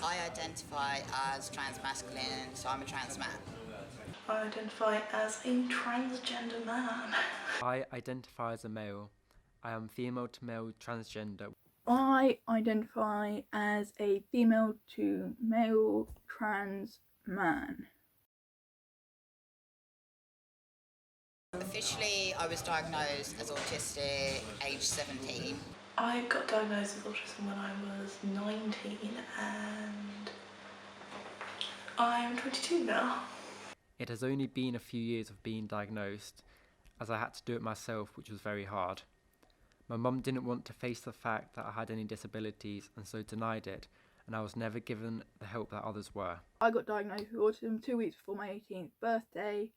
I identify as transmasculine, so I'm a trans man. I identify as a transgender man. I identify as a male. I am female to male transgender. I identify as a female to male trans man. Officially, I was diagnosed as autistic age 17. I got diagnosed with autism when I was 19 and I'm 22 now. It has only been a few years of being diagnosed, as I had to do it myself, which was very hard. My mum didn't want to face the fact that I had any disabilities and so denied it, and I was never given the help that others were. I got diagnosed with autism 2 weeks before my 18th birthday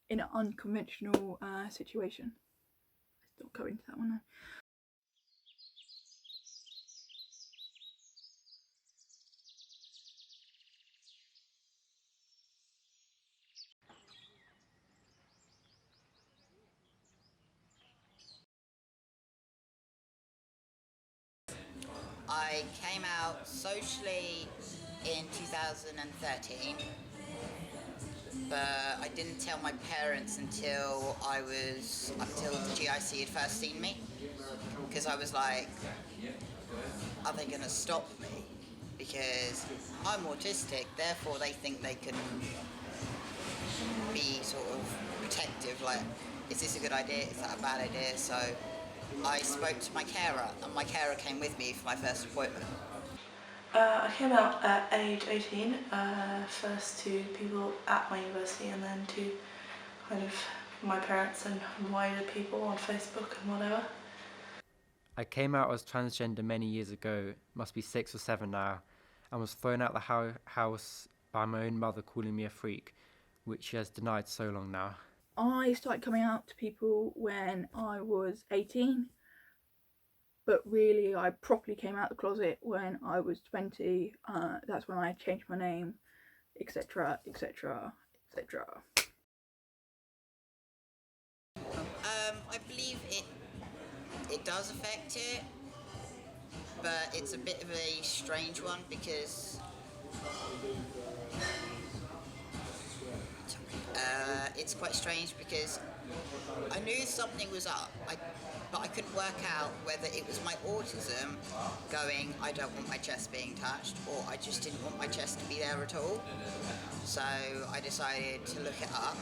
in an unconventional situation. Let's not go into that one now. I came out socially in 2013, but I didn't tell my parents until the GIC had first seen me, because I was like, are they going to stop me? Because I'm autistic, therefore they think they can be sort of protective, like, is this a good idea, is that a bad idea? So I spoke to my carer, and my carer came with me for my first appointment. I came out at age 18, first to people at my university and then to kind of my parents and wider people on Facebook and whatever. I came out as transgender many years ago, must be 6 or 7 now, and was thrown out the house by my own mother calling me a freak, which she has denied so long now. I started coming out to people when I was 18, but really I properly came out the closet when I was 20. That's when I changed my name, etc, etc, etc. I believe it does affect it, but it's a bit of a strange one because it's quite strange because I knew something was up, but I couldn't work out whether it was my autism going, I don't want my chest being touched, or I just didn't want my chest to be there at all. So I decided to look it up,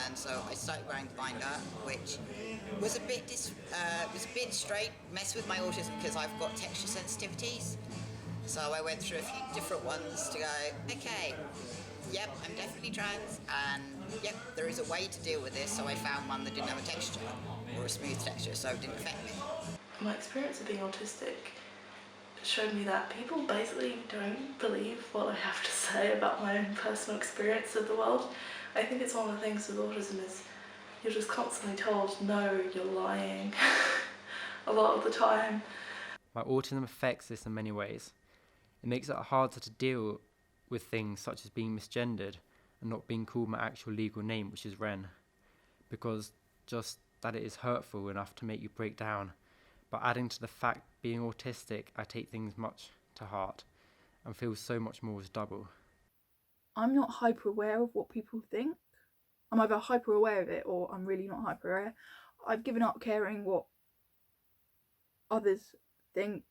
and so I started wearing the binder, which was a bit straight, mess with my autism because I've got texture sensitivities. So I went through a few different ones to go, okay, yep, I'm definitely trans, and yep, there is a way to deal with this, so I found one that didn't have a texture, or a smooth texture, so it didn't affect me. My experience of being autistic showed me that people basically don't believe what I have to say about my own personal experience of the world. I think it's one of the things with autism is you're just constantly told, no, you're lying, a lot of the time. My autism affects this in many ways. It makes it harder to deal with things such as being misgendered and not being called my actual legal name, which is Ren, because just that it is hurtful enough to make you break down. But adding to the fact being autistic, I take things much to heart and feel so much more as double. I'm not hyper aware of what people think. I'm either hyper aware of it or I'm really not hyper aware. I've given up caring what others think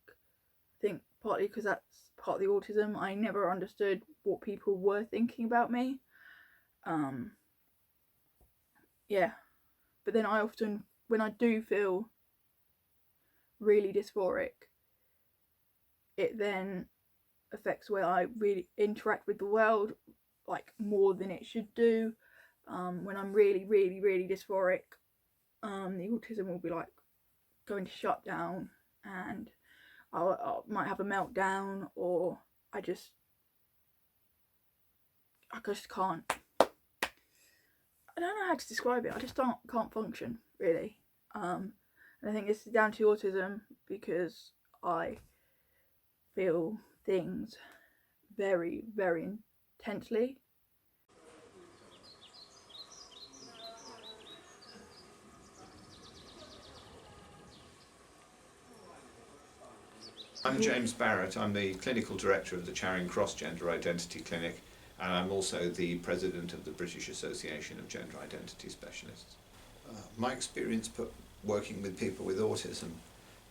partly because that's part of the autism. I never understood what people were thinking about me. Yeah, but then I often, when I do feel really dysphoric, it then affects where I really interact with the world, like more than it should do. When I'm really dysphoric, the autism will be like going to shut down, and I might have a meltdown, or I just can't. I don't know how to describe it. I just can't function really. And I think this is down to autism because I feel things very intensely. I'm James Barrett. I'm the Clinical Director of the Charing Cross Gender Identity Clinic, and I'm also the President of the British Association of Gender Identity Specialists. My experience working with people with autism,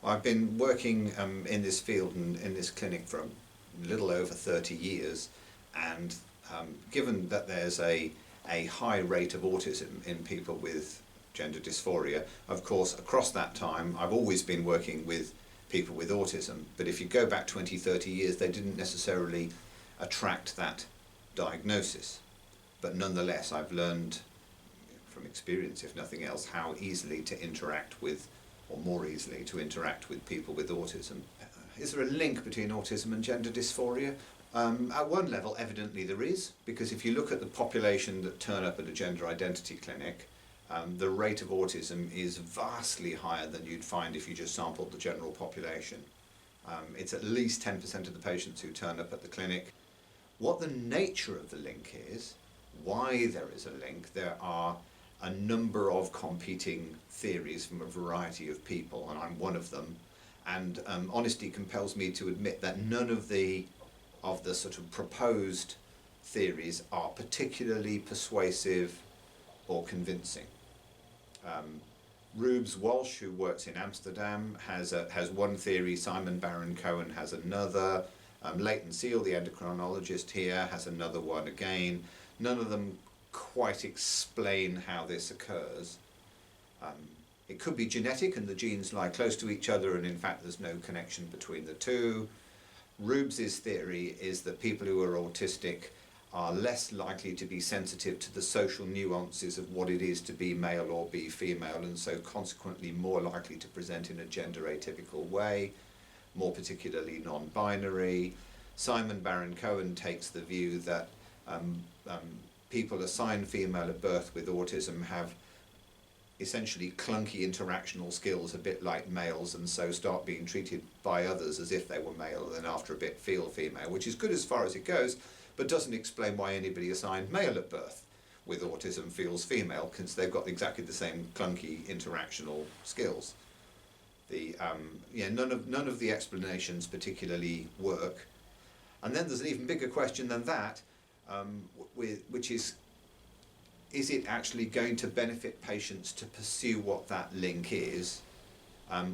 I've been working in this field and in this clinic for a little over 30 years, and given that there's a high rate of autism in people with gender dysphoria, of course across that time I've always been working with people with autism, but if you go back 20-30 years they didn't necessarily attract that diagnosis. But nonetheless I've learned from experience, if nothing else, how easily to interact with, or more easily to interact with people with autism. Is there a link between autism and gender dysphoria? At one level evidently there is, because if you look at the population that turn up at a gender identity clinic, the rate of autism is vastly higher than you'd find if you just sampled the general population. It's at least 10% of the patients who turn up at the clinic. What the nature of the link is, why there is a link, there are a number of competing theories from a variety of people, and I'm one of them, and honesty compels me to admit that none of the sort of proposed theories are particularly persuasive or convincing. Rubes Walsh, who works in Amsterdam, has one theory. Simon Baron-Cohen has another. Leighton Seal, the endocrinologist here, has another one again. None of them quite explain how this occurs. It could be genetic and the genes lie close to each other and in fact there's no connection between the two. Rubes's theory is that people who are autistic are less likely to be sensitive to the social nuances of what it is to be male or be female, and so consequently more likely to present in a gender atypical way, more particularly non-binary. Simon Baron-Cohen takes the view that people assigned female at birth with autism have essentially clunky interactional skills, a bit like males, and so start being treated by others as if they were male, and then after a bit feel female, which is good as far as it goes, but doesn't explain why anybody assigned male at birth with autism feels female, because they've got exactly the same clunky interactional skills. None of the explanations particularly work. And then there's an even bigger question than that, which is it actually going to benefit patients to pursue what that link is,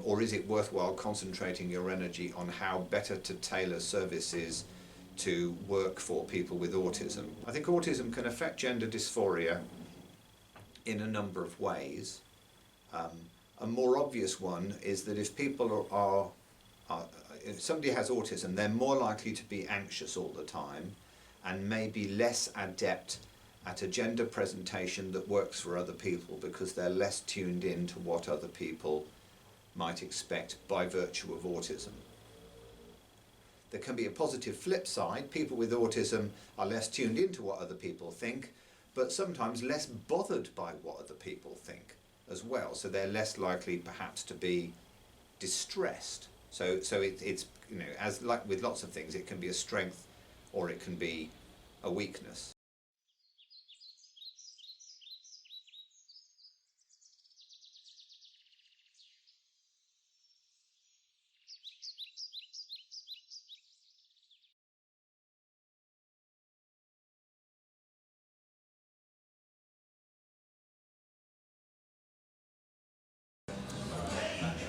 or is it worthwhile concentrating your energy on how better to tailor services to work for people with autism? I think autism can affect gender dysphoria in a number of ways. A more obvious one is that if people if somebody has autism, they're more likely to be anxious all the time and maybe less adept at a gender presentation that works for other people, because they're less tuned in to what other people might expect by virtue of autism. There can be a positive flip side. People with autism are less tuned into what other people think, but sometimes less bothered by what other people think as well. So they're less likely perhaps to be distressed. So it's as like with lots of things, it can be a strength or it can be a weakness.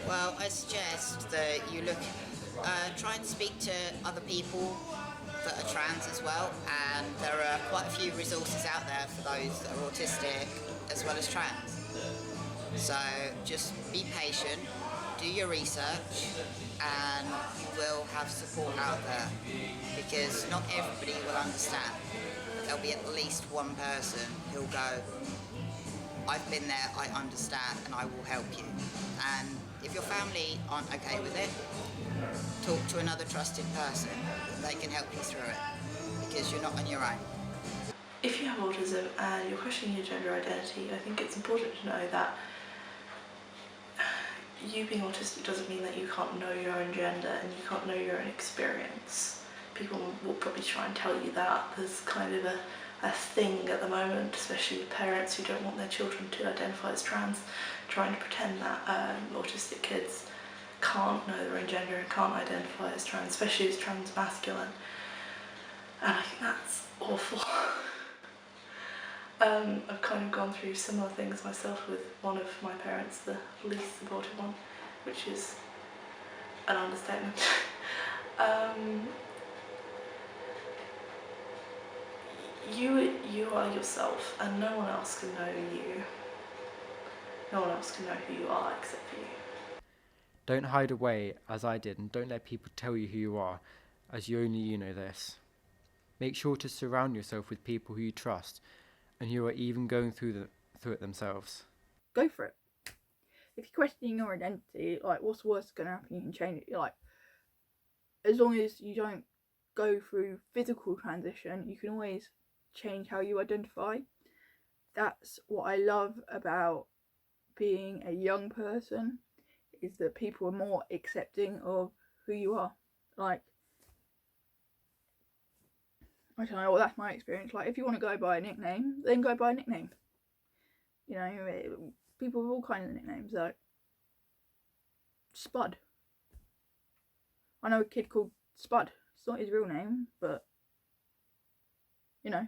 Well, I suggest that you try and speak to other people that are trans as well, and there are quite a few resources out there for those that are autistic as well as trans. So just be patient, do your research, and you will have support out there, because not everybody will understand. There'll be at least one person who'll go, I've been there, I understand, and I will help you. And if your family aren't okay with it, talk to another trusted person. They can help you through it, because you're not on your own. If you have autism and you're questioning your gender identity, I think it's important to know that you being autistic doesn't mean that you can't know your own gender and you can't know your own experience. People will probably try and tell you that. There's kind of a thing at the moment, especially with parents who don't want their children to identify as trans, trying to pretend that autistic kids can't know their own gender and can't identify as trans, especially as trans masculine. And I think that's awful. I've kind of gone through similar things myself with one of my parents, the least supportive one, which is an understatement. You are yourself, and no one else can know you. No one else can know who you are except for you. Don't hide away, as I did, and don't let people tell you who you are, as only you know this. Make sure to surround yourself with people who you trust, and who are even going through it themselves. Go for it. If you're questioning your identity, like, what's the worst going to happen? You can change it. Like, as long as you don't go through physical transition, you can always change how you identify. That's what I love about being a young person, is that people are more accepting of who you are. Like, I don't know, well, that's my experience. Like, if you want to go by a nickname, then go by a nickname. You know, people have all kinds of nicknames, like Spud. I know a kid called Spud. It's not his real name, but, you know,